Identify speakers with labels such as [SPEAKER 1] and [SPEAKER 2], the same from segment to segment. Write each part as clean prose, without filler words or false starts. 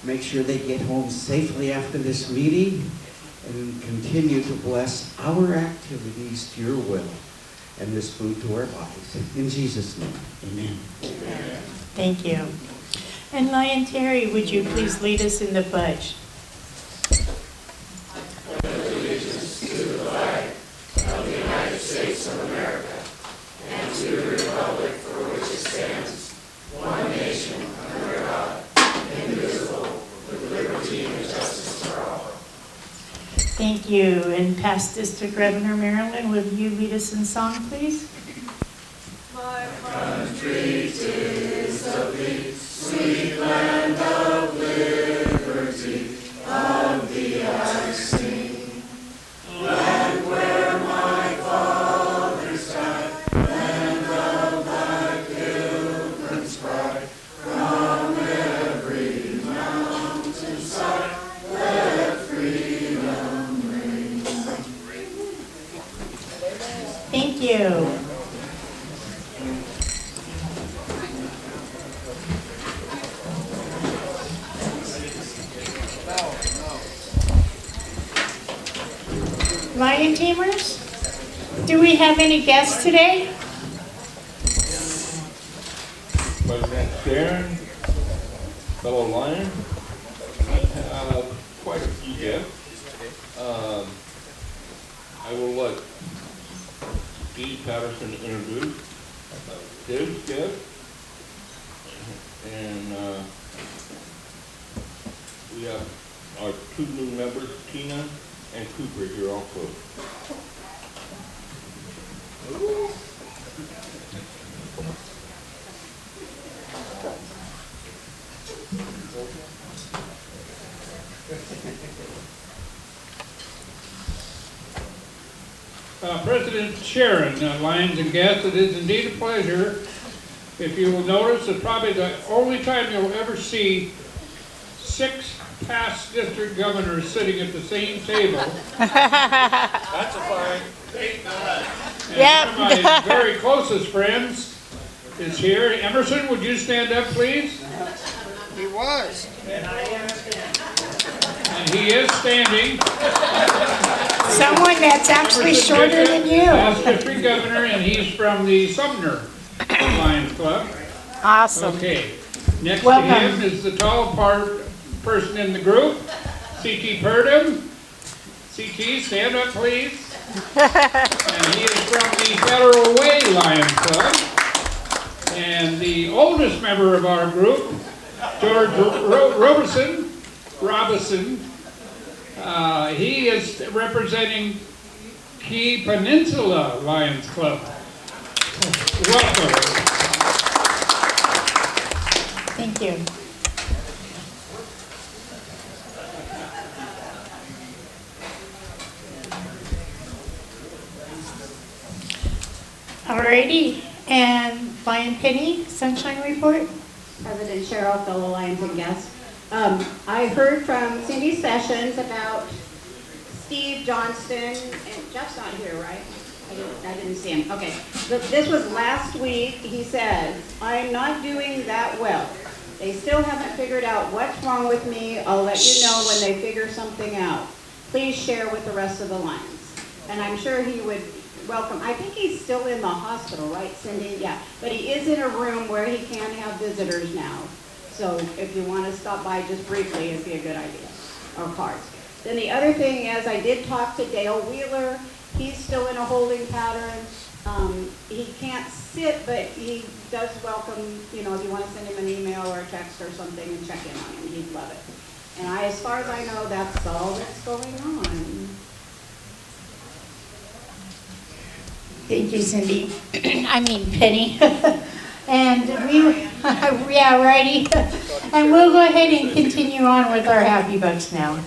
[SPEAKER 1] Make sure they get home safely after this meeting and continue to bless our activities to your will and this food to our bodies. In Jesus' name, amen.
[SPEAKER 2] Thank you. And Lion Terry, would you please lead us in the pledge?
[SPEAKER 3] Allegiance to the flag of the United States of America and to the republic for which it stands, one nation, under God, indivisible, with liberty and justice for all.
[SPEAKER 2] Thank you. And past District Governor Marilyn, would you lead us in song, please?
[SPEAKER 3] My country, 'tis of thee, sweet land of liberty, of thee I sing. Land where my fathers died, land of thy pilgrim's pride, from every mountainside, let freedom ring.
[SPEAKER 2] Thank you. Lion Tamers, do we have any guests today?
[SPEAKER 4] President Sharon, fellow Lion, quite a few guests. I will let Steve Patterson introduce his guest, and we have our two new members, Tina and Cooper, here also.
[SPEAKER 5] President Sharon, Lions and guests, it is indeed a pleasure. If you will notice, it's probably the only time you'll ever see 6 past district governors sitting at the same table.
[SPEAKER 4] That's a fine.
[SPEAKER 5] And one of my very closest friends is here. Emerson, would you stand up, please?
[SPEAKER 6] He was.
[SPEAKER 5] And he is standing.
[SPEAKER 2] Someone that's actually shorter than you.
[SPEAKER 5] Past district governor, and he's from the Sumner Lions Club.
[SPEAKER 2] Awesome.
[SPEAKER 5] Okay. Next
[SPEAKER 2] Welcome.
[SPEAKER 5] to him is the tall person in the group, C.T. Purdom. C.T., stand up, please. And he is from the Federal Way Lions Club. And the oldest member of our group, George Robison, he is representing Key Peninsula Lions Club. Welcome.
[SPEAKER 2] Thank you. Alrighty, and Lion Penny, Sunshine Report.
[SPEAKER 7] President Cheryl, fellow Lions and guests. I heard from Cindy Sessions about Steve Johnston, and Jeff's not here, right? I didn't see him. Okay. This was last week. He said, I'm not doing that well. They still haven't figured out what's wrong with me. I'll let you know when they figure something out. Please share with the rest of the Lions. And I'm sure he would welcome. I think he's still in the hospital, right, Cindy? Yeah. But he is in a room where he can have visitors now. So if you want to stop by just briefly, it'd be a good idea. Or cards. Then the other thing is, I did talk to Dale Wheeler. He's still in a holding pattern. He can't sit, but he does welcome, if you want to send him an email or a text or something and check in on him, he'd love it. And as far as I know, that's all that's going on.
[SPEAKER 2] Thank you, Cindy. I mean, Penny. And yeah, righty. And we'll go ahead and continue on with our happy bucks now.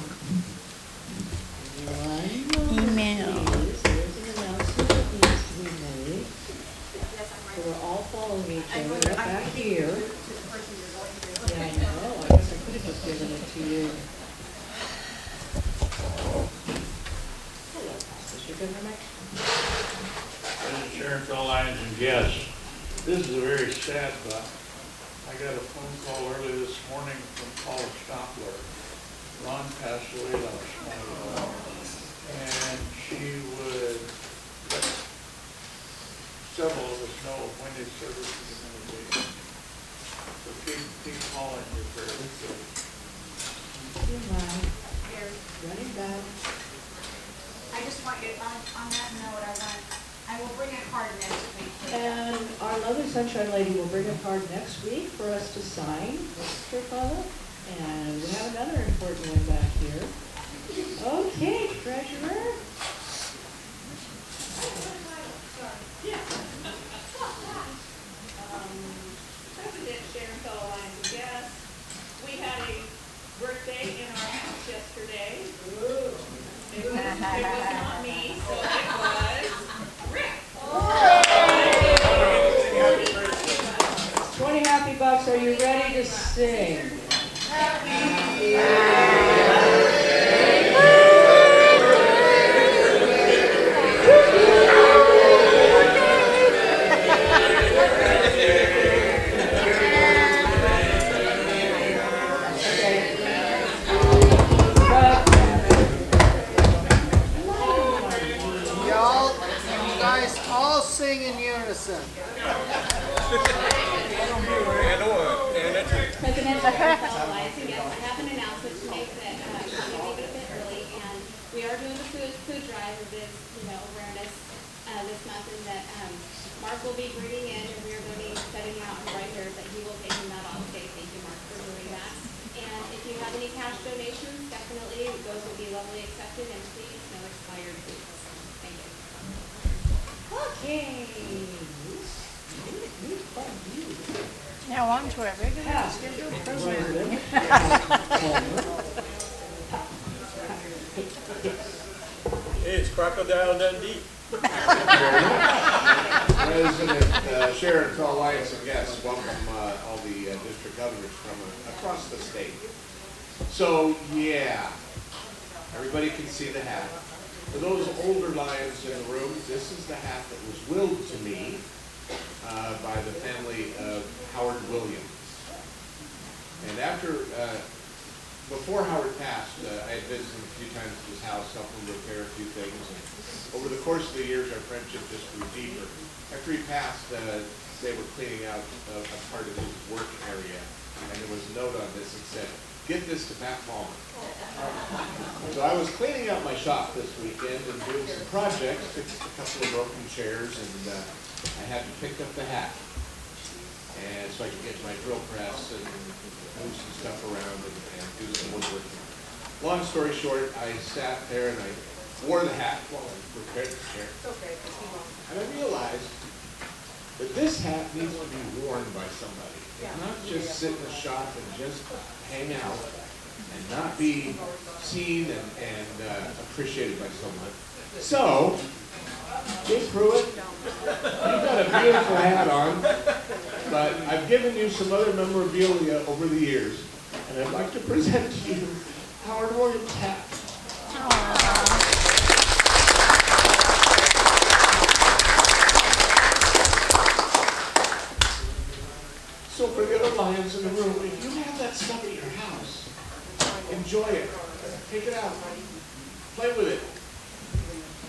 [SPEAKER 2] Email.
[SPEAKER 7] We're all following each other right back here. Yeah, I know. I guess I could have just given it to you. Hello, is your good mic?
[SPEAKER 8] President Sharon, fellow Lions and guests, this is a very sad thought. I got a phone call early this morning from Paula Stopler. Ron passed away last night. And she would let several of us know when his service is going to be. So keep calling your prayers.
[SPEAKER 7] Running back.
[SPEAKER 9] I just want you, on that note, I will bring a card next week.
[SPEAKER 10] And our lovely Sunshine Lady will bring a card next week for us to sign, Mr. Father. And we have another important one back here. Okay, treasurer.
[SPEAKER 11] President Sharon fellow lines of guests. We had a birthday in our house yesterday. It was not me, so it was Rick.
[SPEAKER 10] 20 happy bucks. Are you ready to sing?
[SPEAKER 6] Y'all, you guys all sing in unison.
[SPEAKER 11] President fellow lines and guests, I have an announcement to make that I'm going to leave it a bit early, and we are doing the food drive of this, awareness this month, and that Mark will be bringing in, and we are going to be setting out right here that he will take that off today. Thank you, Mark, for doing that. And if you have any cash donations, definitely those will be lovely accepted, and please no expired foods. Thank you.
[SPEAKER 10] Okay.
[SPEAKER 2] Now on to our regular scheduled program.
[SPEAKER 4] It's Crocodile Dundee.
[SPEAKER 12] President Sharon, to all alliance and guests, welcome all the district governors from across the state. So, yeah, everybody can see the hat. For those older lions in the room, this is the hat that was willed to me by the family of Howard Williams. And before Howard passed, I had visited a few times at his house, helped him repair a few things. And over the course of the years, our friendship just grew deeper. After he passed, they were cleaning out a part of his work area, and there was a note on this that said, "Get this to Pat Palmer." So I was cleaning out my shop this weekend and doing some projects, fixed a couple of broken chairs, and I had to pick up the hat. And so I could get my drill press and move some stuff around and do some woodworking. Long story short, I sat there and I wore the hat while I prepared the chair. And I realized that this hat needs to be worn by somebody. Not just sit in the shop and just hang out and not be seen and appreciated by someone. So, Jay Pruitt, you've got a beautiful hat on, but I've given you some other memorabilia over the years, and I'd like to present to you Howard Williams' hat. So for the other lions in the room, if you have that stuff at your house, enjoy it. Take it out. Play with it.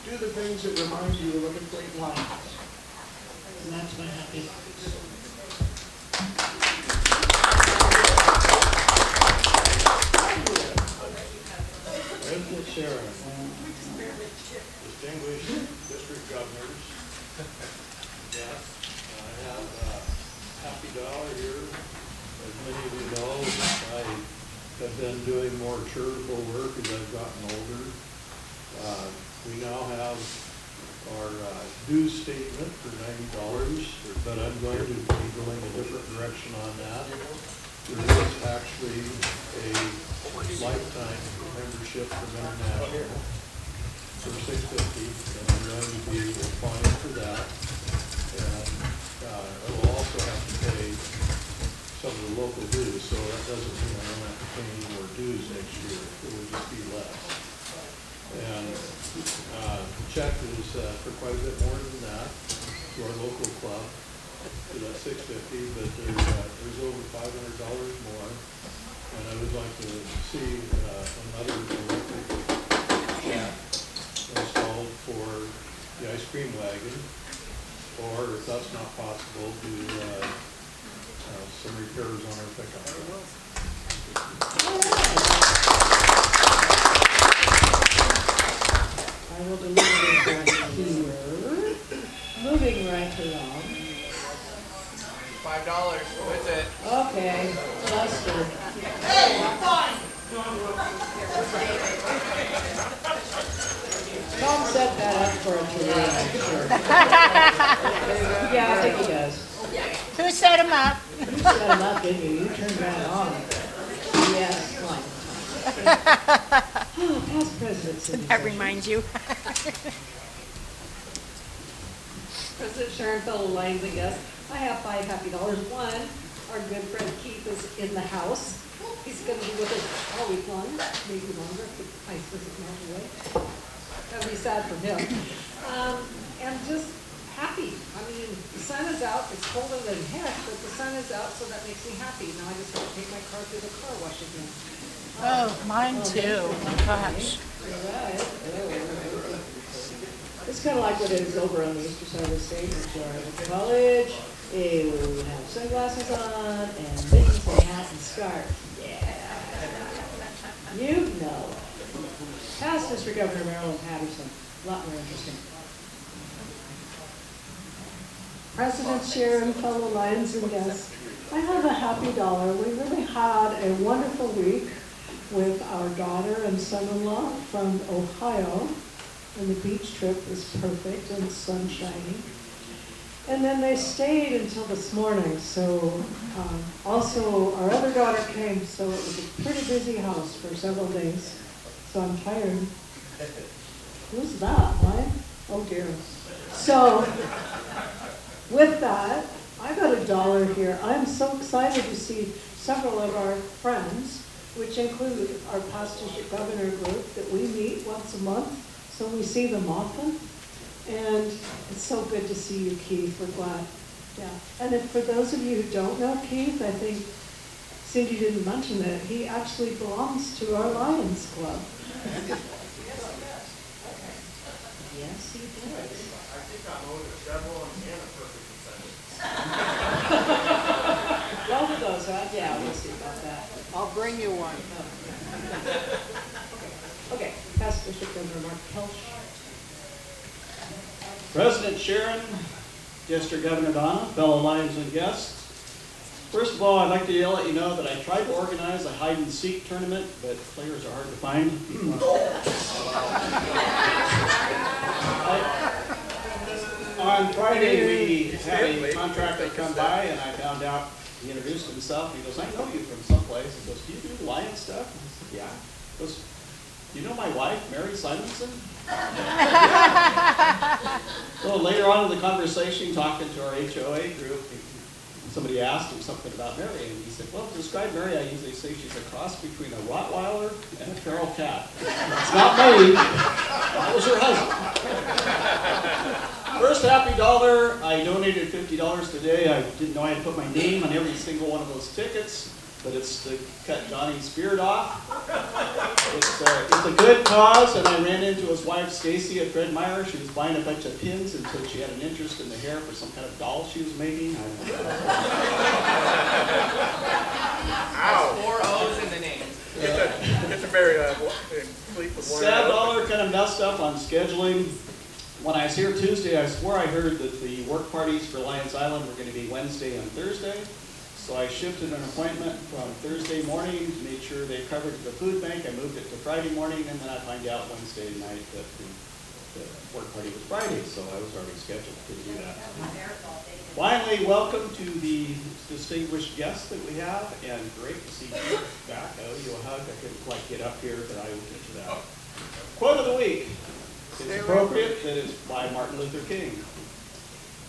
[SPEAKER 12] Do the things that remind you of a great life. And that's my happy life.
[SPEAKER 8] President Sharon, distinguished district governors, yes, I have a happy dollar here. As many of you know, I have been doing more charitable work as I've gotten older. We now have our dues statement for $90, but I'm going to be going a different direction on that. There is actually a lifetime membership from International for $650, and I'm going to be applying for that. And I will also have to pay some of the local dues, so that doesn't mean I don't have to pay any more dues next year. It will just be less. And the check is for quite a bit more than that to our local club, to that $650, but there's over 500 more. And I would like to see another electric shack installed for the ice cream wagon, or if that's not possible, do some repairs on our pickup truck.
[SPEAKER 10] I will deliver it back here. Moving right along.
[SPEAKER 6] $5, with it.
[SPEAKER 10] Okay, Lester. Tom set that up for a today, I'm sure. Yeah, I think he does.
[SPEAKER 2] Who set him up?
[SPEAKER 10] You set him up, didn't you? You turned that on. Yes, fine. Oh, past presidents.
[SPEAKER 2] That reminds you.
[SPEAKER 13] President Sharon, fellow Lions and guests, I have $5 happy dollars. One, our good friend Keith is in the house. He's going to be with us all week long, maybe longer if the ice doesn't melt away. That'll be sad for him. And just happy. I mean, the sun is out. It's colder than heck, but the sun is out, so that makes me happy. Now I just have to take my car through the car wash again.
[SPEAKER 2] Oh, mine too. Oh my gosh.
[SPEAKER 10] Right. It's kind of like what it is over on the eastern side of the state, where I went to college. They would have sunglasses on and mittens and hat and scarf. Yeah. You know. Past Mr. Governor Marilyn Patterson. A lot more interesting.
[SPEAKER 13] President Sharon, fellow Lions and guests, I have a happy dollar. We really had a wonderful week with our daughter and son-in-law from Ohio, and the beach trip was perfect and sunshiny. And then they stayed until this morning, so also our other daughter came, so it was a pretty busy house for several days. So I'm tired. Who's that, Mike? Oh dear. So with that, I got $1 here. I'm so excited to see several of our friends, which include our past district governor group that we meet once a month, so we see them often. And it's so good to see you, Keith. We're glad. Yeah. And if, for those of you who don't know Keith, I think Cindy didn't mention that he actually belongs to our Lions Club.
[SPEAKER 10] Yes, he does.
[SPEAKER 12] I think I'm owed several and a perfect descendant.
[SPEAKER 10] Both of those, huh? Yeah, we'll see about that.
[SPEAKER 6] I'll bring you one.
[SPEAKER 10] Okay, past District Governor Mark Kelch.
[SPEAKER 14] President Sharon, District Governor Donna, fellow Lions and guests. First of all, I'd like to let you know that I tried to organize a hide-and-seek tournament, but players are hard to find. On Friday, we had a contractor come by, and I found out, he introduced himself, he goes, I know you from someplace. He goes, do you do Lion stuff? I said, yeah. He goes, do you know my wife, Mary Simonson? So later on in the conversation, talking to our HOA group, somebody asked him something about Mary, and he said, well, to describe Mary, I usually say she's a cross between a Rottweiler and a feral cat. It's not me. That was her husband. First happy dollar, I donated $50 today. I didn't know I had to put my name on every single one of those tickets, but it's to cut Johnny's beard off. It's a good cause, and I ran into his wife, Stacy, at Fred Meyer. She was buying a bunch of pins until she had an interest in the hair for some kind of doll she was making.
[SPEAKER 6] Ow. 4 O's in the name.
[SPEAKER 12] It's a very complete with one.
[SPEAKER 14] Sad dollar kind of messed up on scheduling. When I was here Tuesday, I swore I heard that the work parties for Lions Island were going to be Wednesday and Thursday. So I shifted an appointment from Thursday morning to make sure they covered the food bank. I moved it to Friday morning, and then I find out Wednesday night that the work party was Friday, so I was already scheduled to do that. Finally, welcome to the distinguished guests that we have, and great to see you back. I owe you a hug. I couldn't quite get up here, but I will get to that. Quote of the week. It's appropriate that it's by Martin Luther King.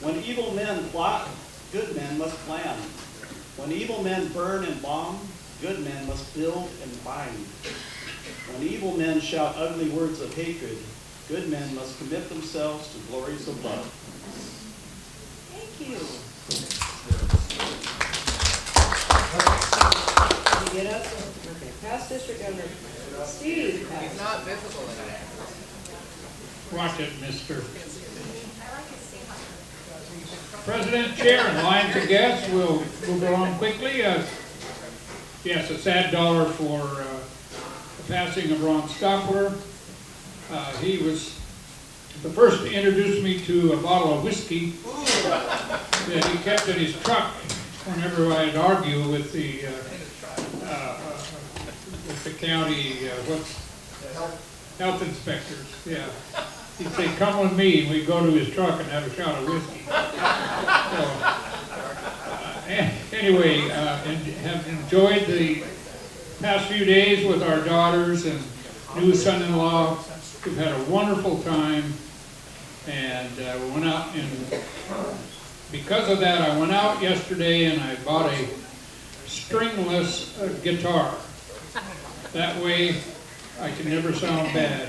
[SPEAKER 14] When evil men plot, good men must plan. When evil men burn and bomb, good men must build and bind. When evil men shout ugly words of hatred, good men must commit themselves to glories of love.
[SPEAKER 10] Thank you. get up? Okay, past district governor, Steve.
[SPEAKER 6] He's not visible anymore.
[SPEAKER 5] Watch it, mister. President, Chair, and Lions and guests, we'll go on quickly. Yes, a sad dollar for the passing of Ron Stopper. He was the first to introduce me to a bottle of whiskey that he kept in his truck whenever I'd argue with the county health inspectors. Yeah, he'd say, "Come with me," and we'd go to his truck and have a shot of whiskey. Anyway, and have enjoyed the past few days with our daughters and new son-in-law. We've had a wonderful time, and we went out, and because of that, I went out yesterday and I bought a stringless guitar. That way, I can never sound bad.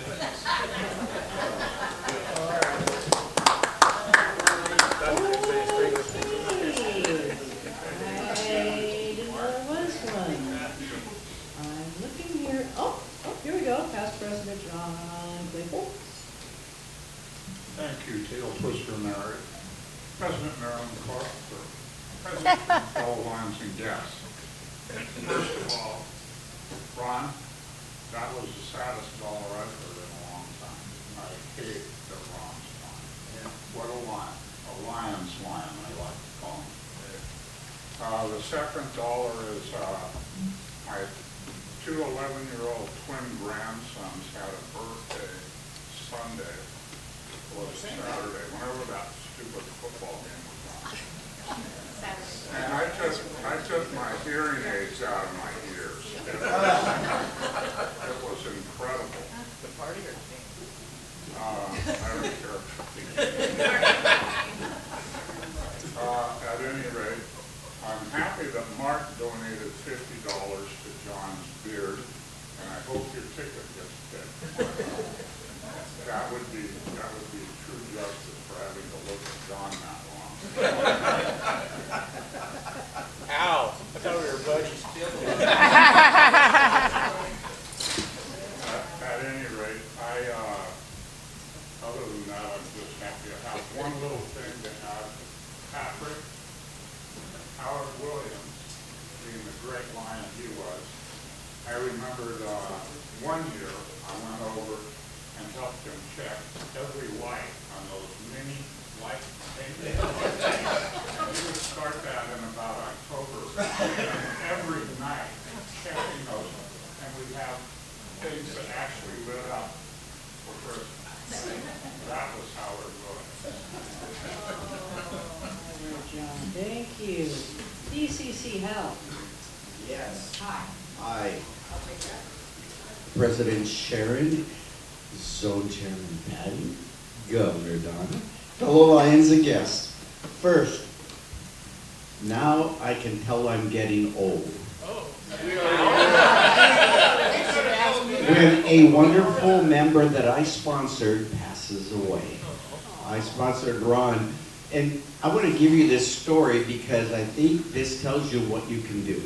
[SPEAKER 10] President John Claypool.
[SPEAKER 15] Thank you, Tail Twister Mary. President Marilyn Clark, President and fellow Lions and guests. First of all, Ron, that was the saddest dollar I've heard in a long time. I hate that Ron's gone. What a lion. A lion's lion, I like to call him. The second dollar is my two 11-year-old twin grandsons had a birthday Sunday, or Saturday, whenever that stupid football game was on. And I took my hearing aids out of my ears. It was incredible. The party or the game? I don't care. At any rate, I'm happy that Mark donated $50 to John's beard, and I hope your ticket gets picked. That would be true justice for having to look at John that long.
[SPEAKER 6] Ow! I thought we were buddies.
[SPEAKER 15] At any rate, other than that, I'm just happy to have one little thing to add. Patrick, Howard Williams, being the great lion he was, I remembered one year I went over and helped him check every light on those mini light paintings. We would start that in about October, and every night checking those, and we'd have things that actually lit up for Christmas. That was Howard Williams.
[SPEAKER 10] John, thank you. DCC Health.
[SPEAKER 1] Yes.
[SPEAKER 10] Hi.
[SPEAKER 1] Hi. President Sharon, Zone Chairman Patty, Governor Donna, fellow Lions and guests. First, now I can tell I'm getting old. When a wonderful member that I sponsored passes away. I sponsored Ron, and I want to give you this story because I think this tells you what you can do.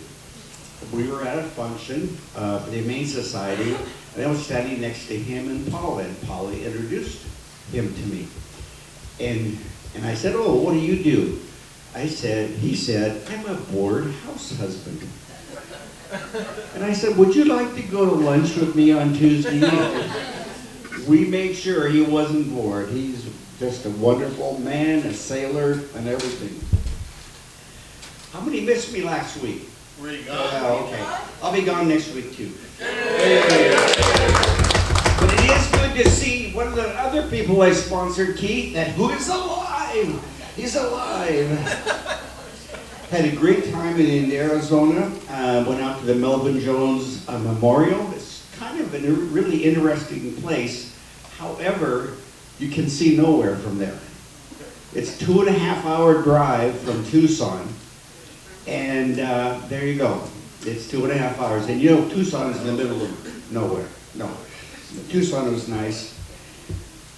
[SPEAKER 1] We were at a function for the Humane Society, and I was standing next to him and Polly introduced him to me. And I said, "Oh, what do you do?" He said, "I'm a bored house husband." And I said, "Would you like to go to lunch with me on Tuesday night?" We made sure he wasn't bored. He's just a wonderful man, a sailor, and everything. How many missed me last week?
[SPEAKER 6] We
[SPEAKER 1] Okay. I'll be gone next week too. But it is good to see one of the other people I sponsored, Keith, who is alive. He's alive. Had a great time in Arizona. Went out to the Melvin Jones Memorial. It's kind of a really interesting place. However, you can see nowhere from there. It's 2.5-hour drive from Tucson. And there you go. It's 2.5 hours. And you know, Tucson is in the middle of nowhere. No. Tucson was nice.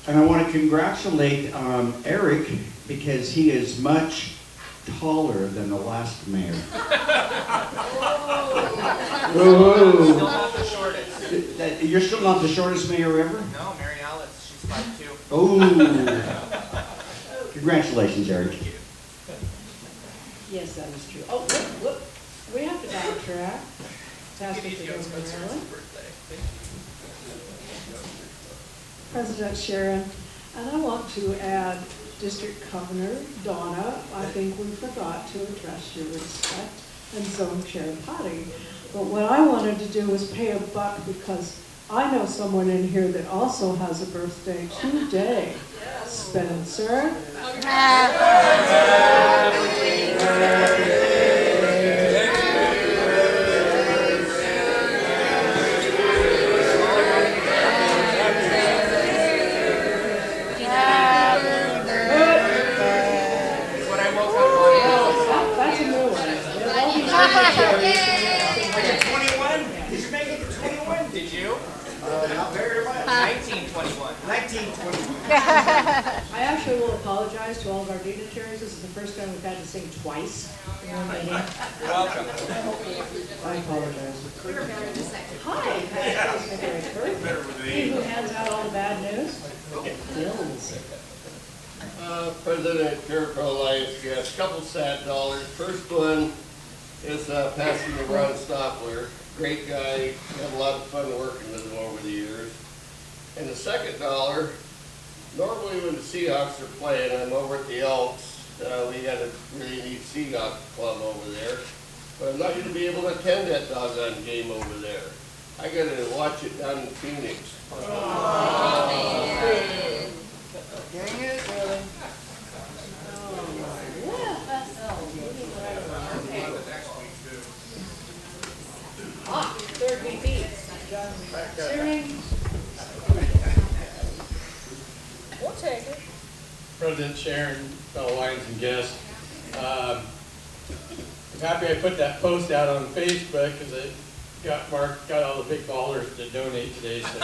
[SPEAKER 1] And I want to congratulate Eric because he is much taller than the last mayor. Whoa.
[SPEAKER 3] Still not the shortest.
[SPEAKER 1] You're still not the shortest mayor ever?
[SPEAKER 3] No, Mary Alice, she's 5'2".
[SPEAKER 1] Oh. Congratulations, Eric.
[SPEAKER 10] Yes, that is true. Oh, look, we have to backtrack. Pass it to Governor Maryland.
[SPEAKER 13] President Sharon, and I want to add District Governor Donna. I think we forgot to address your respect and Zone Chair Patty. But what I wanted to do was pay a buck because I know someone in here that also has a birthday today. Spencer.
[SPEAKER 10] That's a new one.
[SPEAKER 3] Did you make it to 21? Did you? Not very much. 1921. 1921.
[SPEAKER 10] I actually will apologize to all of our dignitaries. This is the first time we've had to sing twice in one meeting.
[SPEAKER 3] You're welcome.
[SPEAKER 10] I apologize. Hi. He who hands out all the bad news? Bills.
[SPEAKER 4] President, Jericho Alliance, yes, a couple sad dollars. First one is passing of Ron Stoppler. Great guy, had a lot of fun working with him over the years. And the second dollar, normally when the Seahawks are playing, I'm over at the Elks. We got a really neat Seahawks club over there. But I'm not going to be able to attend that doggone game over there. I got to watch it down in Phoenix.
[SPEAKER 3] Dang it, really?
[SPEAKER 10] Third VP. Searing. We'll take it.
[SPEAKER 16] President Sharon, fellow Lions and guests. I'm happy I put that post out on Facebook because it got all the big ballers to donate today. So.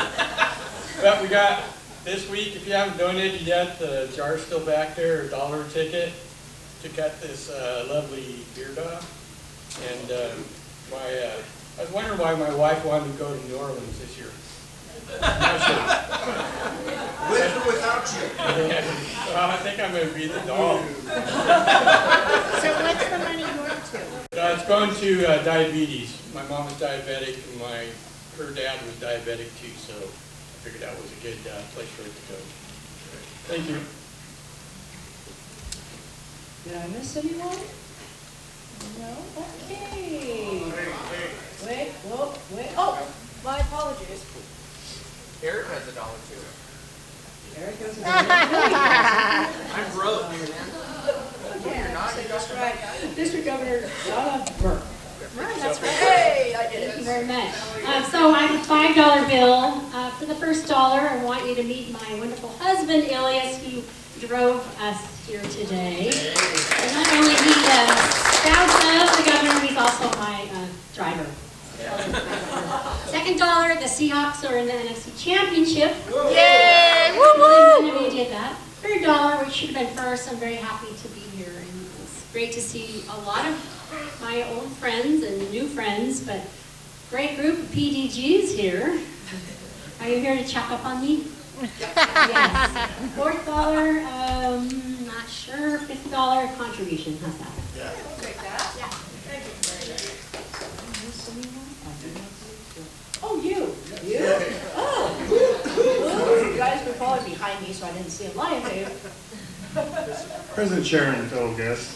[SPEAKER 16] But we got this week, if you haven't donated yet, the jar's still back there, $1 ticket to cut this lovely beard off. And I was wondering why my wife wanted to go to New Orleans this year.
[SPEAKER 3] With or without you?
[SPEAKER 16] Well, I think I'm going to be the dog.
[SPEAKER 2] So what's the money going to?
[SPEAKER 16] It's going to diabetes. My mom was diabetic, and her dad was diabetic too, so I figured that was a good place for it to go. Thank you.
[SPEAKER 10] Did I miss anyone? No? Okay. Wait, whoa, wait. Oh, my apologies.
[SPEAKER 3] Eric has $1 too.
[SPEAKER 10] Eric goes to
[SPEAKER 3] I'm broke, man.
[SPEAKER 10] You're not, that's right. District Governor Donna Murr.
[SPEAKER 2] That's right.
[SPEAKER 10] Hey, I did it.
[SPEAKER 2] Thank you very much. So I have a $5 bill. For the first dollar, I want you to meet my wonderful husband, Elias, who drove us here today. And not only is he the spouse of the governor, he's also my driver. Second dollar, the Seahawks are in the NFC Championship. Yay! Woo-woo! None of you did that. Third dollar, which should have been first. I'm very happy to be here, and it's great to see a lot of my old friends and new friends, but great group of PDGs here. Are you here to check up on me? Yes. Fourth dollar, not sure. $5 contribution. How's that?
[SPEAKER 3] Yeah.
[SPEAKER 10] I'll take that.
[SPEAKER 2] Yeah.
[SPEAKER 10] Thank you. Oh, you. Oh, you guys were probably behind me, so I didn't see a lion tape.
[SPEAKER 17] President Sharon and fellow guests,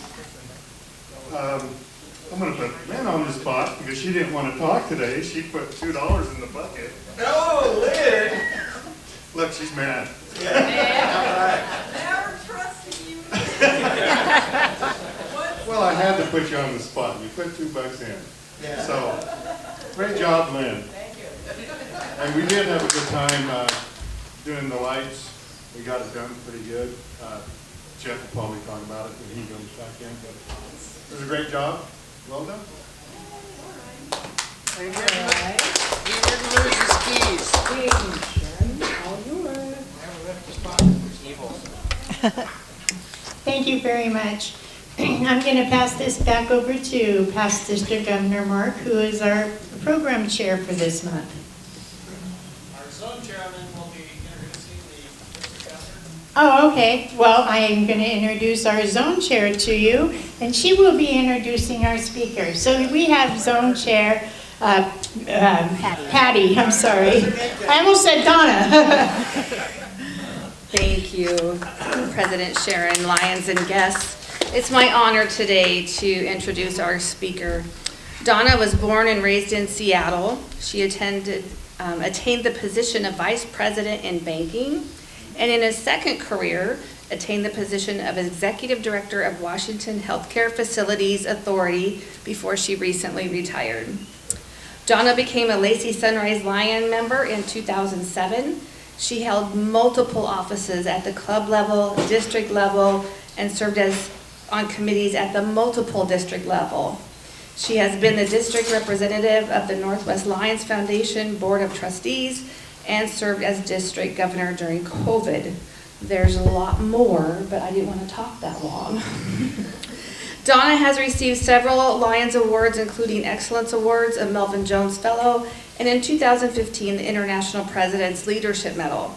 [SPEAKER 17] I'm going to put Lynn on the spot because she didn't want to talk today. She put $2 in the bucket.
[SPEAKER 3] Oh, Lynn!
[SPEAKER 17] Look, she's mad.
[SPEAKER 3] Never trusted you.
[SPEAKER 17] Well, I had to put you on the spot. You put $2 in.
[SPEAKER 3] Yeah.
[SPEAKER 17] So, great job, Lynn.
[SPEAKER 3] Thank you.
[SPEAKER 17] And we did have a good time doing the lights. We got it done pretty good. Jeff will probably talk about it when he comes back in. But it was a great job. Well done.
[SPEAKER 6] He didn't lose his keys.
[SPEAKER 2] Thank you very much.
[SPEAKER 18] I'm going to pass this back over to past District Governor Mark, who is our program chair for this month.
[SPEAKER 6] Our zone chairman will be introducing the district governor.
[SPEAKER 18] Oh, okay. Well, I am going to introduce our zone chair to you, and she will be introducing our speaker. So we have zone chair Patty, I'm sorry. I almost said Donna.
[SPEAKER 19] Thank you, President Sharon, Lyons, and guests. It's my honor today to introduce our speaker. Donna was born and raised in Seattle. She attained the position of Vice President in banking, and in a second career, attained the position of Executive Director of Washington Healthcare Facilities Authority before she recently retired. Donna became a Lacey Sunrise Lion member in 2007. She held multiple offices at the club level, district level, and served on committees at the multiple district level. She has been the district representative of the Northwest Lions Foundation Board of Trustees and served as district governor during COVID. There's a lot more, but I didn't want to talk that long. Donna has received several Lions Awards, including Excellence Awards, a Melvin Jones Fellow, and in 2015, the International President's Leadership Medal.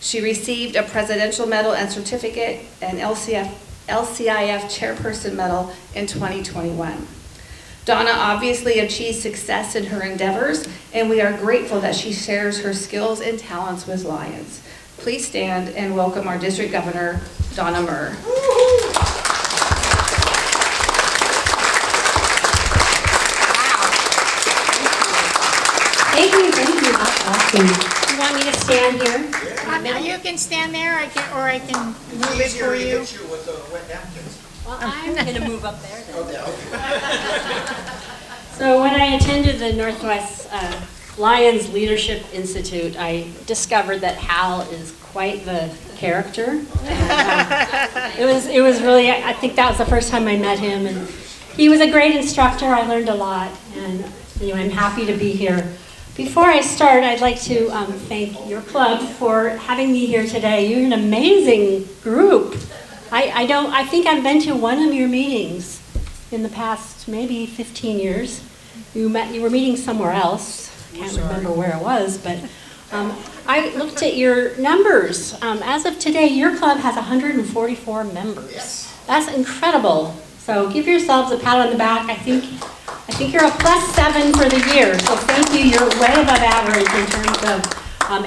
[SPEAKER 19] She received a Presidential Medal and Certificate and LCIF Chairperson Medal in 2021. Donna obviously achieved success in her endeavors, and we are grateful that she shares her skills and talents with Lions. Please stand and welcome our District Governor, Donna Murr.
[SPEAKER 2] Thank you. That's awesome. You want me to stand here?
[SPEAKER 18] You can stand there, or I can move it for you.
[SPEAKER 2] Well, I'm going to move up there then. So when I attended the Northwest Lions Leadership Institute, I discovered that Hal is quite the character. And, it was really, I think that was the first time I met him, and he was a great instructor. I learned a lot, and I'm happy to be here. Before I start, I'd like to thank your club for having me here today. You're an amazing group. I think I've been to one of your meetings in the past maybe 15 years. You were meeting somewhere else. I can't remember where it was, but I looked at your numbers. As of today, your club has 144 members. That's incredible. So give yourselves a pat on the back. I think you're a +7 for the year, so thank you. You're way above average in terms of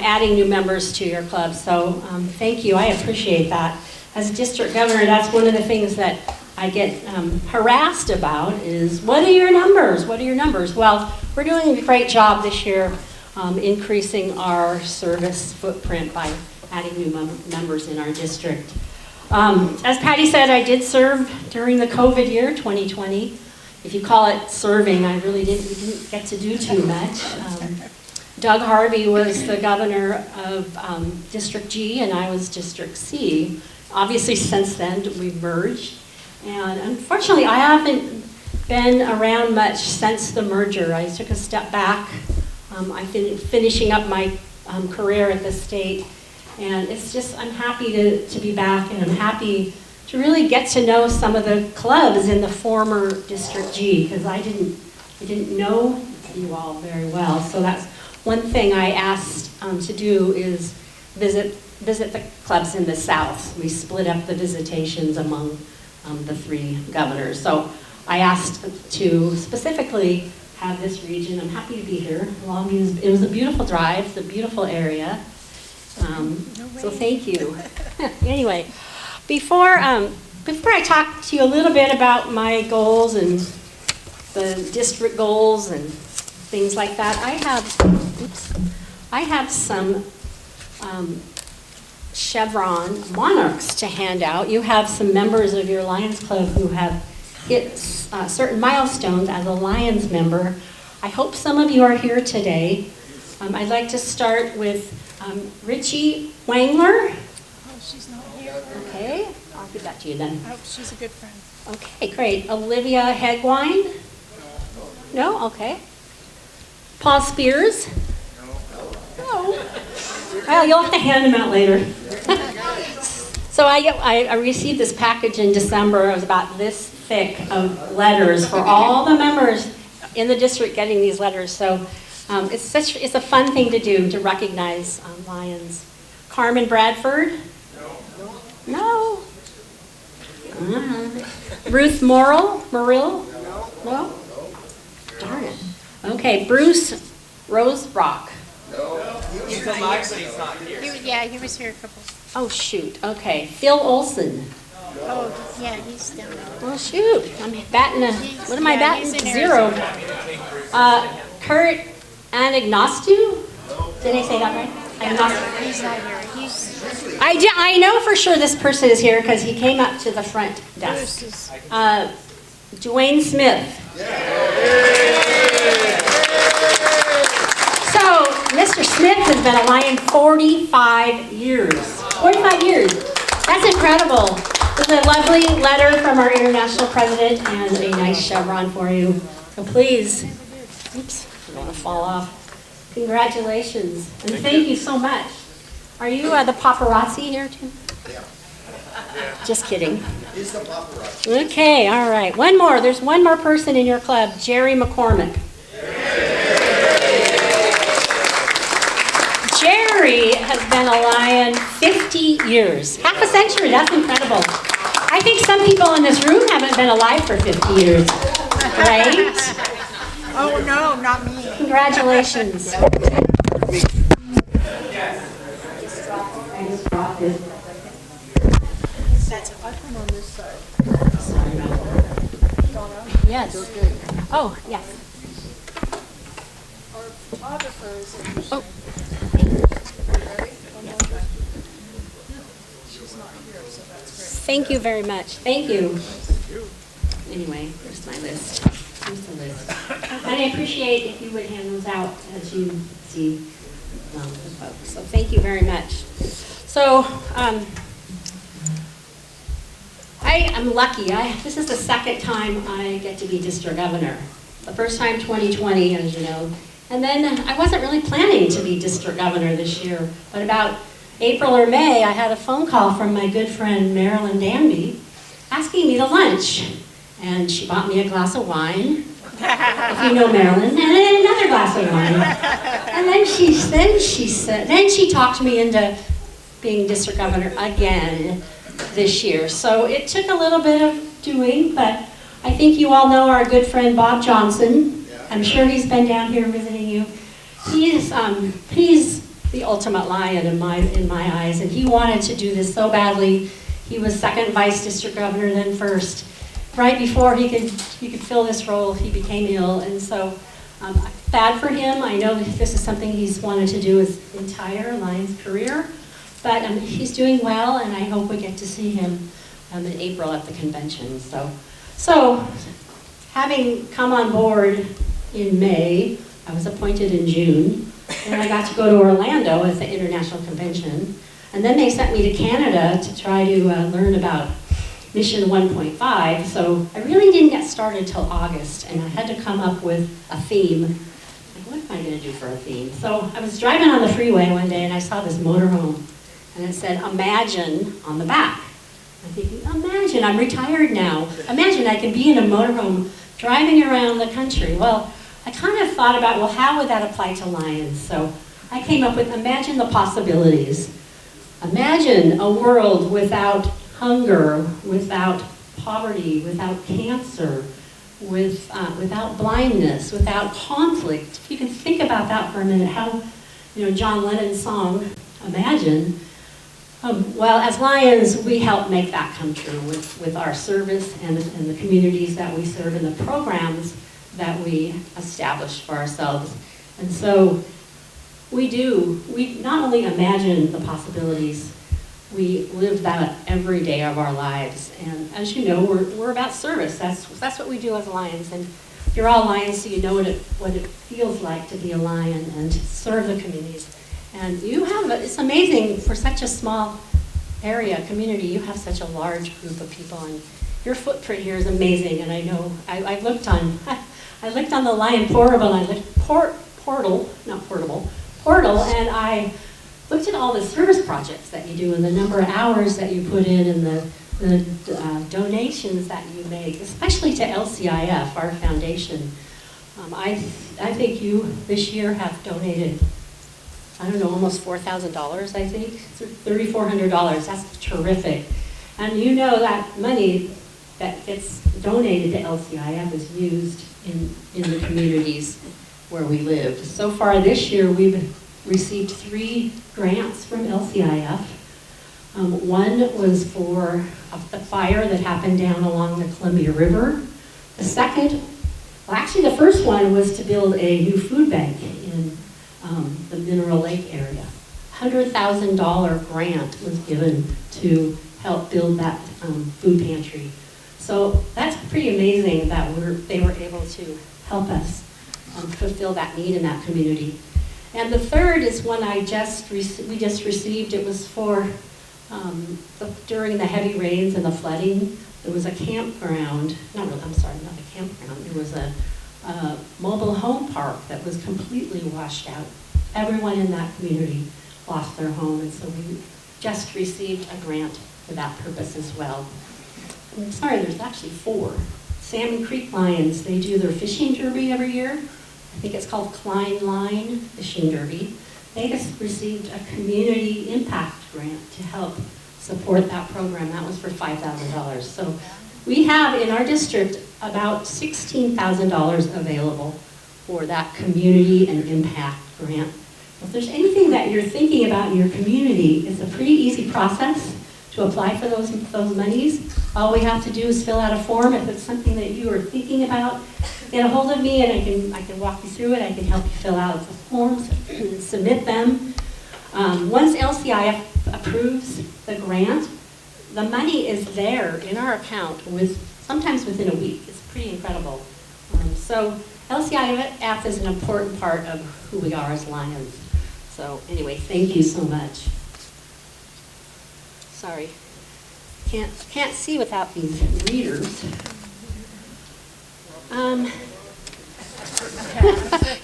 [SPEAKER 2] adding new members to your club. So thank you. I appreciate that. As a district governor, that's one of the things that I get harassed about is, what are your numbers? What are your numbers? Well, we're doing a great job this year increasing our service footprint by adding new members in our district. As Patty said, I did serve during the COVID year, 2020. If you call it serving, we didn't get to do too much. Doug Harvey was the governor of District G, and I was District C. Obviously, since then, we've merged. And unfortunately, I haven't been around much since the merger. I took a step back. I've been finishing up my career at the state. And it's just, I'm happy to be back, and I'm happy to really get to know some of the clubs in the former District G, because I didn't know you all very well. So that's one thing I asked to do is visit the clubs in the South. We split up the visitations among the 3 governors. So I asked to specifically have this region. I'm happy to be here. It was a beautiful drive. It's a beautiful area. So thank you. Anyway, before I talk to you a little bit about my goals and the district goals and things like that, I have some Chevron monarchs to hand out. You have some members of your Lions Club who have hit certain milestones as a Lions member. I hope some of you are here today. I'd like to start with Richie Wangler.
[SPEAKER 18] Oh, she's not here.
[SPEAKER 2] Okay, I'll give that to you then.
[SPEAKER 18] Oh, she's a good friend.
[SPEAKER 2] Okay, great. Olivia Hegwine? No? Okay. Paul Spears? No. Well, you'll have to hand them out later. So I received this package in December. It was about this thick of letters for all the members in the district getting these letters. So it's a fun thing to do, to recognize Lions. Carmen Bradford? No. Ruth Murrill? No? Darn it. Okay, Bruce Roserock.
[SPEAKER 3] He's alive, but he's not here.
[SPEAKER 18] Yeah, he was here a couple.
[SPEAKER 2] Oh, shoot. Okay, Phil Olson.
[SPEAKER 18] Oh, yeah, he's down there.
[SPEAKER 2] Oh, shoot. I'm batting what am I batting?
[SPEAKER 18] he's in
[SPEAKER 2] 0. Kurt Anagnostou? Did I say that right?
[SPEAKER 18] He's not here.
[SPEAKER 2] I know for sure this person is here because he came up to the front desk. Dwayne Smith. So, Mr. Smith has been a Lion 45 years. 45 years. That's incredible. There's a lovely letter from our international president and a nice chevron for you. So please, oops, I don't want to fall off. Congratulations, and thank you so much. Are you the paparazzi here too?
[SPEAKER 3] Yeah.
[SPEAKER 2] Just kidding.
[SPEAKER 3] He's the paparazzi.
[SPEAKER 2] Okay, all right. One more. There's one more person in your club, Jerry McCormick. Jerry has been a Lion 50 years. Half a century. That's incredible. I think some people in this room haven't been alive for 50 years. Right?
[SPEAKER 18] Oh, no, not me.
[SPEAKER 2] Congratulations.
[SPEAKER 3] Yes.
[SPEAKER 2] I just dropped it.
[SPEAKER 13] I come on this side.
[SPEAKER 2] Sorry about that.
[SPEAKER 13] Donna?
[SPEAKER 2] Yes. Oh, yes.
[SPEAKER 13] Our photographer is interested.
[SPEAKER 2] Oh.
[SPEAKER 13] Ready? She's not here, so that's great.
[SPEAKER 2] Thank you very much. Thank you. Anyway, there's my list. Here's the list. And I appreciate if you would hand those out as you see the folks. So thank you very much. So I am lucky. This is the second time I get to be district governor. The first time 2020, as you know. And then I wasn't really planning to be district governor this year. But about April or May, I had a phone call from my good friend Marilyn Danby asking me to lunch. And she bought me a glass of wine, if you know Marilyn, and then another glass of wine. And then she talked me into being district governor again this year. So it took a little bit of doing, but I think you all know our good friend Bob Johnson. I'm sure he's been down here visiting you. He's the ultimate Lion in my eyes, and he wanted to do this so badly. He was second vice district governor, then first. Right before he could fill this role, he became ill, and so bad for him. I know that this is something he's wanted to do his entire Lions career, but he's doing well, and I hope we get to see him in April at the convention. So having come on board in May, I was appointed in June, and I got to go to Orlando at the International Convention, and then they sent me to Canada to try to learn about Mission 1.5, so I really didn't get started till August, and I had to come up with a theme. Like, what am I going to do for a theme? So I was driving on the freeway one day, and I saw this motorhome, and it said, "Imagine" on the back. I'm thinking, imagine, I'm retired now. Imagine I can be in a motorhome driving around the country. Well, I kind of thought about, well, how would that apply to Lions? So I came up with, imagine the possibilities. Imagine a world without hunger, without poverty, without cancer, without blindness, without conflict. If you can think about that for a minute, how, John Lennon's song, Imagine. Well, as Lions, we help make that come true with our service and the communities that we serve and the programs that we establish for ourselves. And so we not only imagine the possibilities, we live that every day of our lives. And as you know, we're about service. That's what we do as Lions. And you're all Lions, so you know what it feels like to be a Lion and serve the communities. And it's amazing for such a small area, community, you have such a large group of people, and your footprint here is amazing. And I know, I looked on the Lion portal, and and I looked at all the service projects that you do and the number of hours that you put in and the the donations that you make, especially to LCIF, our foundation. I think you this year have donated, I don't know, almost $4,000, I think, $3,400. That's terrific. And you know that money that gets donated to LCIF is used in the communities where we live. So far this year, we've received 3 grants from LCIF. One was for the fire that happened down along the Columbia River. The second, well, actually the first one was to build a new food bank in the Mineral Lake area. $100,000 grant was given to help build that food pantry. So that's pretty amazing that they were able to help us fulfill that need in that community. And the third is one we just received. It was for during the heavy rains and the flooding. There was a campground. Not a campground. There was a mobile home park that was completely washed out. Everyone in that community lost their home, and so we just received a grant for that purpose as well. I'm sorry, there's actually 4. Salmon Creek Lions, they do their fishing derby every year. I think it's called Klein Line Fishing Derby. They just received a community impact grant to help support that program. That was for $5,000. So we have in our district about $16,000 available for that community and impact grant. If there's anything that you're thinking about in your community, it's a pretty easy process to apply for those monies. All we have to do is fill out a form. If it's something that you are thinking about, get a hold of me and I can walk you through it. I can help you fill out the forms and submit them. Once LCIF approves the grant, the money is there in our account sometimes within a week. It's pretty incredible. So LCIF is an important part of who we are as Lions. So anyway, thank you so much. Sorry, can't see without these readers.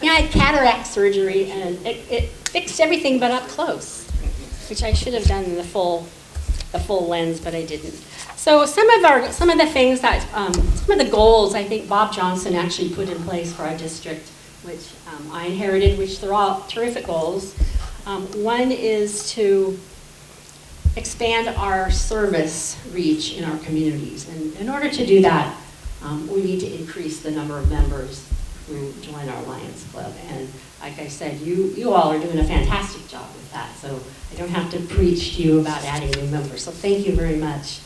[SPEAKER 2] Yeah, I had cataract surgery, and it fixed everything but up close, which I should have done in the full lens, but I didn't. So some of the things that some of the goals I think Bob Johnson actually put in place for our district, which I inherited, which they're all terrific goals. One is to expand our service reach in our communities, and in order to do that, we need to increase the number of members who join our Lions Club. And like I said, you all are doing a fantastic job with that, so I don't have to preach to you about adding new members, so thank you very much.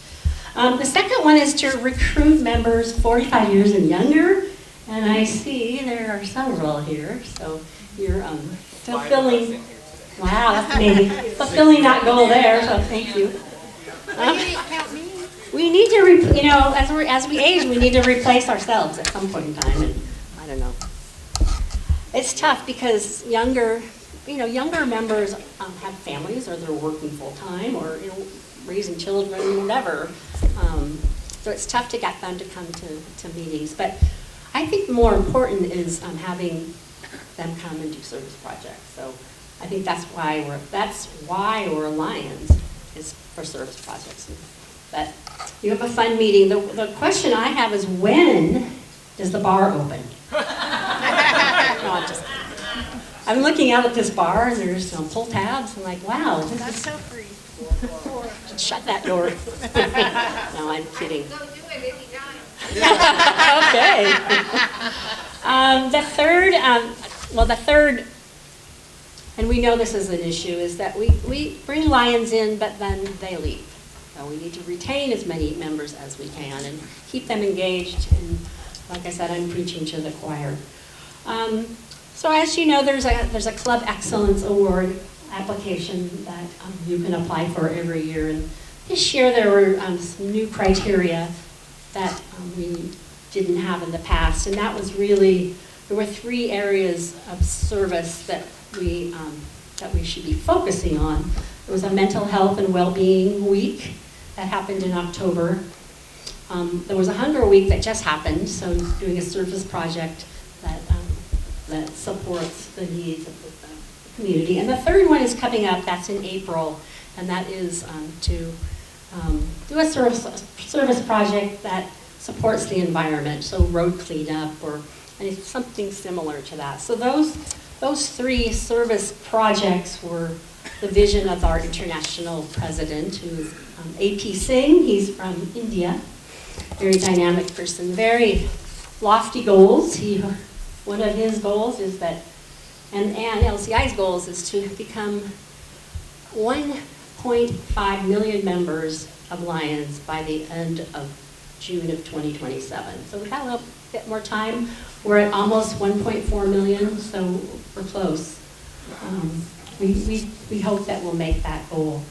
[SPEAKER 2] The second one is to recruit members 45 years and younger, and I see there are several here, so you're fulfilling, wow, that's amazing, fulfilling that goal there, so thank you. We need to, as we age, we need to replace ourselves at some point in time, and I don't know. It's tough because younger members have families, or they're working full time, or raising children, whatever. So it's tough to get them to come to meetings. But I think more important is having them come and do service projects. So I think that's why we're Lions, is for service projects. But you have a fun meeting. The question I have is, when does the bar open? No, I'm looking out at this bar, and there's pull tabs. I'm like, wow,
[SPEAKER 9] That's so free.
[SPEAKER 2] shut that door. No, I'm kidding.
[SPEAKER 9] Don't do it if you don't.
[SPEAKER 2] Okay. The third, and we know this is an issue, is that we bring Lions in, but then they leave. So we need to retain as many members as we can and keep them engaged. And like I said, I'm preaching to the choir. So as you know, there's a Club Excellence Award application that you can apply for every year. And this year there were some new criteria that we didn't have in the past, and that was really, there were 3 areas of service that we should be focusing on. There was a mental health and well-being week that happened in October. There was a hunger week that just happened, so doing a service project that supports the needs of the community. And the third one is coming up, that's in April, and that is to do a service project that supports the environment, so road cleanup or something similar to that. So those three service projects were the vision of our international president, who is AP Singh. He's from India, very dynamic person, very lofty goals. One of his goals is that, and LCI's goals is to become 1.5 million members of Lions by the end of June of 2027. So we've got a little bit more time. We're at almost 1.4 million, so we're close. We hope that we'll make that goal.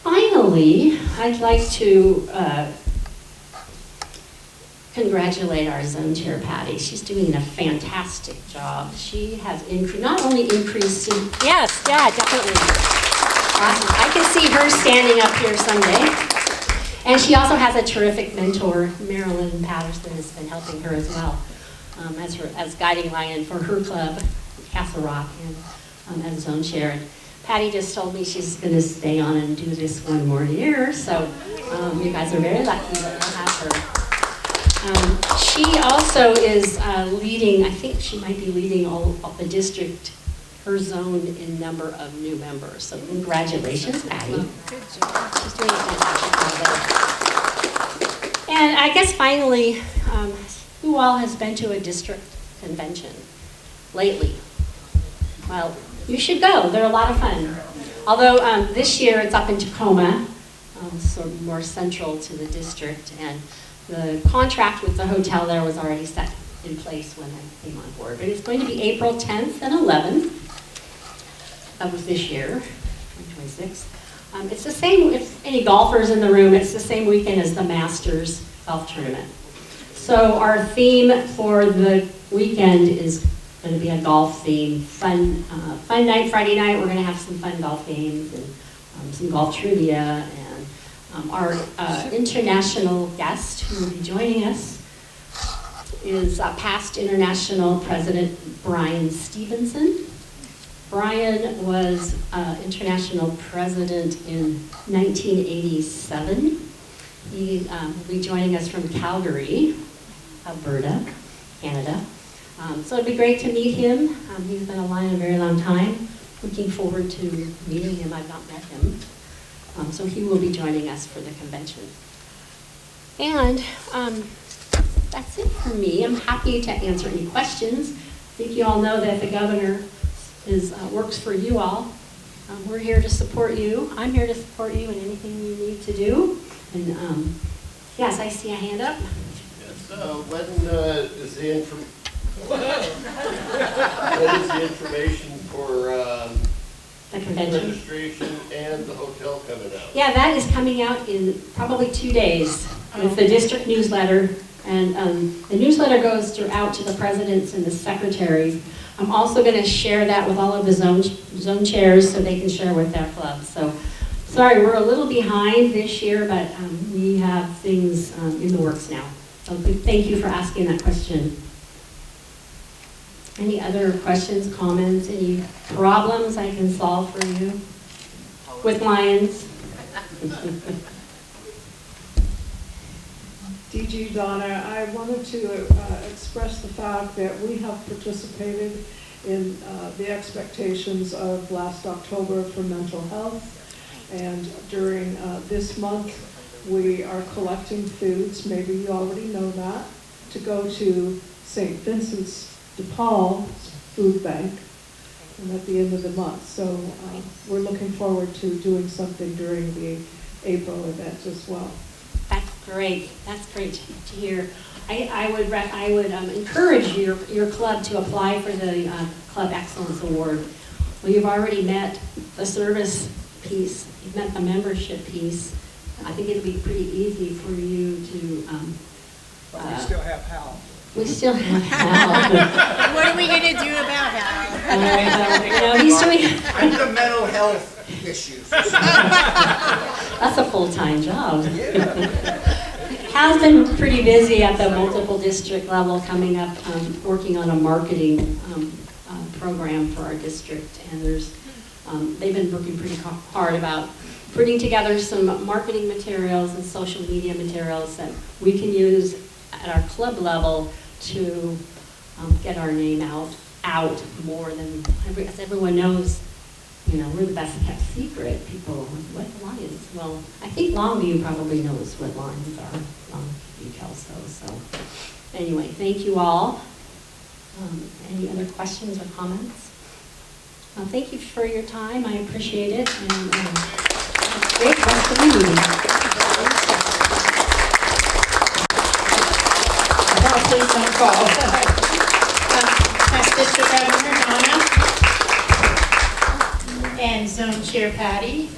[SPEAKER 2] Finally, I'd like to congratulate our zone chair, Patty. She's doing a fantastic job. She has not only increased, yes, yeah, definitely. Awesome. I can see her standing up here someday. And she also has a terrific mentor. Marilyn Patterson has been helping her as well as guiding lion for her club, Castle Rock, and as zone chair. And Patty just told me she's going to stay on and do this one more year, so you guys are very lucky that you'll have her. She also is leading, I think she might be leading all of the district, her zone in number of new members. So congratulations, Patty. Good job. She's doing a fantastic job there. And I guess finally, who all has been to a district convention lately? Well, you should go. They're a lot of fun. Although this year it's up in Tacoma, so more central to the district, and the contract with the hotel there was already set in place when I came on board. But it's going to be April 10th and 11th of this year, 2026. It's the same, if any golfers in the room, it's the same weekend as the Masters Golf Tournament. So our theme for the weekend is going to be a golf theme. Fun night, Friday night, we're going to have some fun golf games and some golf trivia. And our international guest who will be joining us is past international president Brian Stevenson. Brian was international president in 1987. He will be joining us from Calgary, Alberta, Canada. So it'd be great to meet him. He's been a Lion a very long time. Looking forward to meeting him. I've not met him. So he will be joining us for the convention. And that's it for me. I'm happy to answer any questions. I think you all know that the governor works for you all. We're here to support you. I'm here to support you in anything you need to do. And yes, I see a hand up.
[SPEAKER 4] Yes, when is the information for
[SPEAKER 2] the convention
[SPEAKER 4] registration and the hotel coming out?
[SPEAKER 2] Yeah, that is coming out in probably 2 days with the district newsletter. And the newsletter goes out to the presidents and the secretaries. I'm also going to share that with all of the zone chairs so they can share with their clubs. So, sorry, we're a little behind this year, but we have things in the works now. So thank you for asking that question. Any other questions, comments, any problems I can solve for you with Lions?
[SPEAKER 13] DG Donna, I wanted to express the fact that we have participated in the expectations of last October for mental health. And during this month, we are collecting foods, maybe you already know that, to go to St. Vincent's de Paul Food Bank and at the end of the month. So we're looking forward to doing something during the April event as well.
[SPEAKER 2] That's great. That's great to hear. I would encourage your club to apply for the Club Excellence Award. Well, you've already met the service piece. You've met the membership piece. I think it'll be pretty easy for you to.
[SPEAKER 6] But we still have Hal.
[SPEAKER 2] We still have Hal.
[SPEAKER 18] What are we going to do about Hal?
[SPEAKER 2] He's doing.
[SPEAKER 6] I'm the mental health issues.
[SPEAKER 2] That's a full-time job. Hal's been pretty busy at the multiple district level coming up, working on a marketing program for our district. And they've been working pretty hard about putting together some marketing materials and social media materials that we can use at our club level to get our name out more than, as everyone knows, you know, we're the best kept secret. People, what Lions? Well, I think Longview probably knows what Lions are. Longview Kelso. So anyway, thank you all. Any other questions or comments? Thank you for your time. I appreciate it. And great rest of the meeting.
[SPEAKER 18] Please don't fall. Past District Governor Donna and Zone Chair Patty.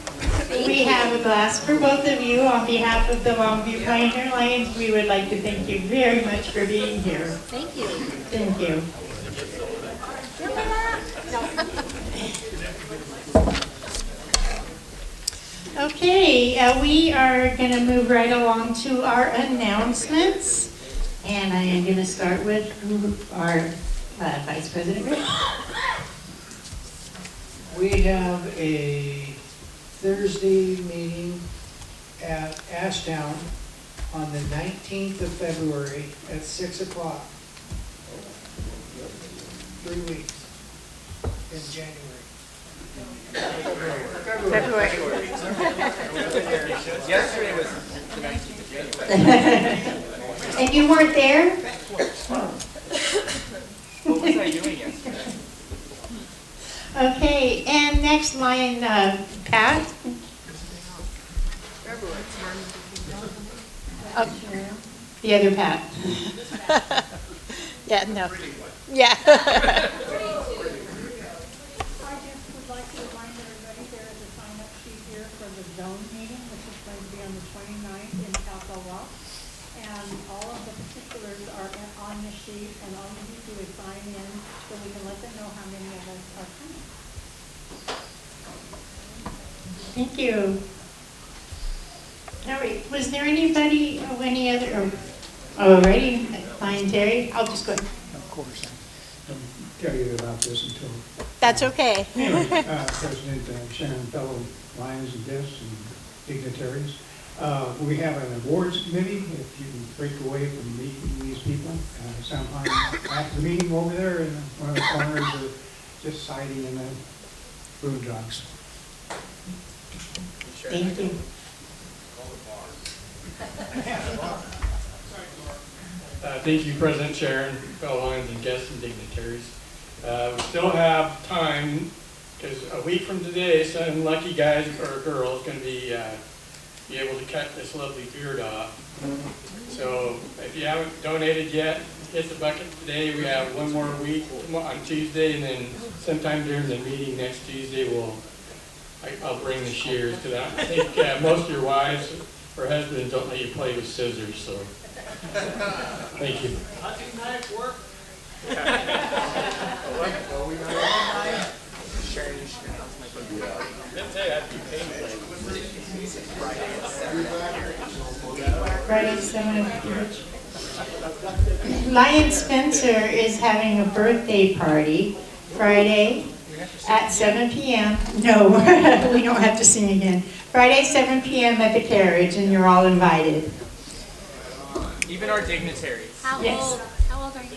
[SPEAKER 18] We have a glass for both of you. On behalf of the Longview Pioneer Lions, we would like to thank you very much for being here.
[SPEAKER 2] Thank you.
[SPEAKER 18] Thank you. Okay, we are going to move right along to our announcements. And I am going to start with our Vice President.
[SPEAKER 6] We have a Thursday meeting at Ashtown on the 19th of February at 6 o'clock. 3 weeks in January.
[SPEAKER 18] February.
[SPEAKER 3] Yesterday was the 19th of January.
[SPEAKER 18] And you weren't there?
[SPEAKER 3] What was I doing yesterday?
[SPEAKER 18] Okay, and next line, Pat. The other Pat.
[SPEAKER 20] Yeah, no. Yeah.
[SPEAKER 9] I just would like to remind everybody there is a sign-up sheet here for the zone meeting, which is going to be on the 29th in Castle Rock. And all of the particulars are on the sheet, and all you need to do is sign in so we can let them know how many of us are coming.
[SPEAKER 18] Thank you. All right, was there anybody, any other, alrighty, fine, Terry, I'll just go.
[SPEAKER 5] Of course, I don't tell you about this until.
[SPEAKER 20] That's okay.
[SPEAKER 5] Anyway, President Sharon, fellow Lions and guests and dignitaries, we have an awards committee. If you can break away from meeting these people, sometime after the meeting over there in one of the corners or just siding in the boondocks.
[SPEAKER 18] Thank you.
[SPEAKER 16] Thank you, President Sharon, fellow Lions and guests and dignitaries. We still have time, because a week from today, some lucky guys or girls going to be able to cut this lovely beard off. So if you haven't donated yet, hit the bucket today. We have one more week on Tuesday, and then sometime during the meeting next Tuesday, I'll bring the shears to that. I think most of your wives or husbands don't let you play with scissors, so thank you.
[SPEAKER 6] Hunting knife work?
[SPEAKER 18] Friday, 7 Lion Spencer is having a birthday party Friday at 7 p.m. No, we don't have to sing again. Friday, 7 p.m. at the Carriage, and you're all invited.
[SPEAKER 3] Even our dignitaries.
[SPEAKER 2] How old are you?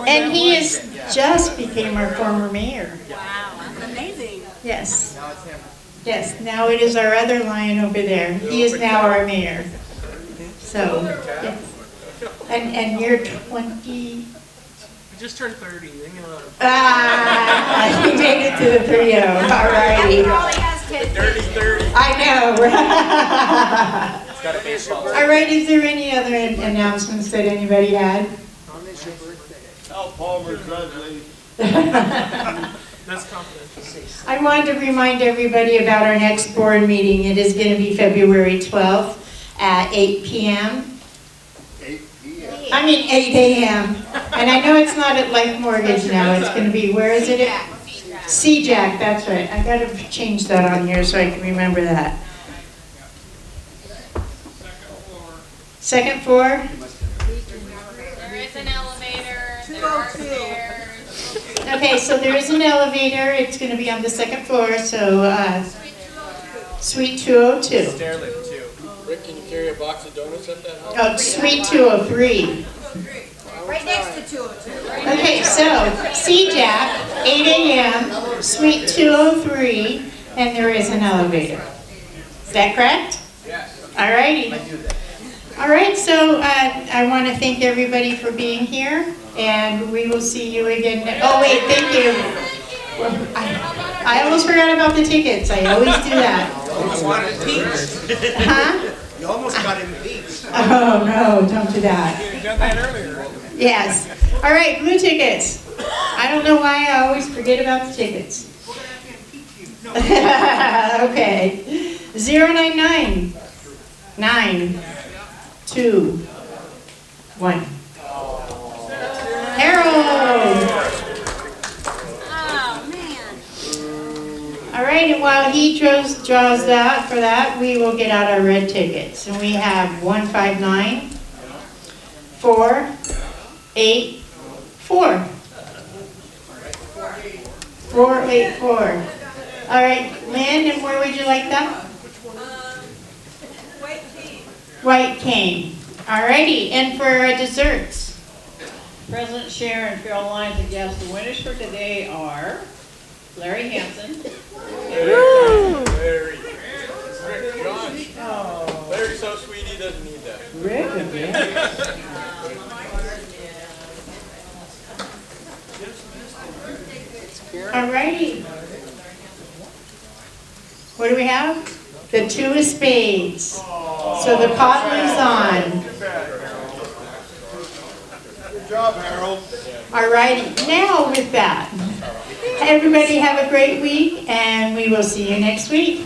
[SPEAKER 18] And he is just became our former mayor.
[SPEAKER 20] Wow, that's amazing.
[SPEAKER 18] Yes.
[SPEAKER 3] Now it's him.
[SPEAKER 18] Yes, now it is our other lion over there. He is now our mayor. So, yes. And you're 20.
[SPEAKER 3] We just turned 30. He
[SPEAKER 18] made it to the 3-0. All righty.
[SPEAKER 3] Dirty 30.
[SPEAKER 18] I know.
[SPEAKER 3] It's got a baseball.
[SPEAKER 18] All right, is there any other announcements that anybody had?
[SPEAKER 17] Al Palmer's graduating.
[SPEAKER 3] That's confidential.
[SPEAKER 18] I wanted to remind everybody about our next board meeting. It is going to be February 12th at 8 p.m.
[SPEAKER 17] 8 p.m.
[SPEAKER 18] I mean 8 a.m. And I know it's not at Life Mortgage now. It's going to be, where is it? C-Jack, that's right. I got to change that on here so I can remember that. Second floor?
[SPEAKER 11] There is an elevator. There are stairs.
[SPEAKER 18] Okay, so there is an elevator. It's going to be on the second floor, so Suite 202.
[SPEAKER 6] Stairlift too. Rick, can you carry a box of donuts up that high?
[SPEAKER 18] Oh, Suite 203.
[SPEAKER 20] Right next to 202.
[SPEAKER 18] Okay, so C-Jack, 8 a.m., Suite 203, and there is an elevator. Is that correct?
[SPEAKER 6] Yes.
[SPEAKER 18] All righty. All right, so I want to thank everybody for being here, and we will see you again. Oh, wait, thank you. I almost forgot about the tickets. I always do that.
[SPEAKER 6] You almost got impeached.
[SPEAKER 18] Huh?
[SPEAKER 6] You almost got impeached.
[SPEAKER 18] Oh, no, don't do that.
[SPEAKER 6] You done that earlier.
[SPEAKER 18] Yes. All right, blue tickets. I don't know why I always forget about the tickets. Okay. 099 921. Harold.
[SPEAKER 20] Oh, man.
[SPEAKER 18] All right, and while he draws that for that, we will get out our red tickets. And we have 159 484. 484. All right, Lynn, and where would you like that? White cane. All righty, and for desserts?
[SPEAKER 7] President Sharon, Farrell Lions and guests, the winners for today are Larry Hansen.
[SPEAKER 6] Larry. Rick, John.
[SPEAKER 7] Oh.
[SPEAKER 6] Larry's so sweet, he doesn't need that.
[SPEAKER 7] Rick again.
[SPEAKER 18] All righty. What do we have? The 2 of spades. So the pot moves on.
[SPEAKER 6] Good job, Harold.
[SPEAKER 18] All righty. Now with that, everybody have a great week, and we will see you next week.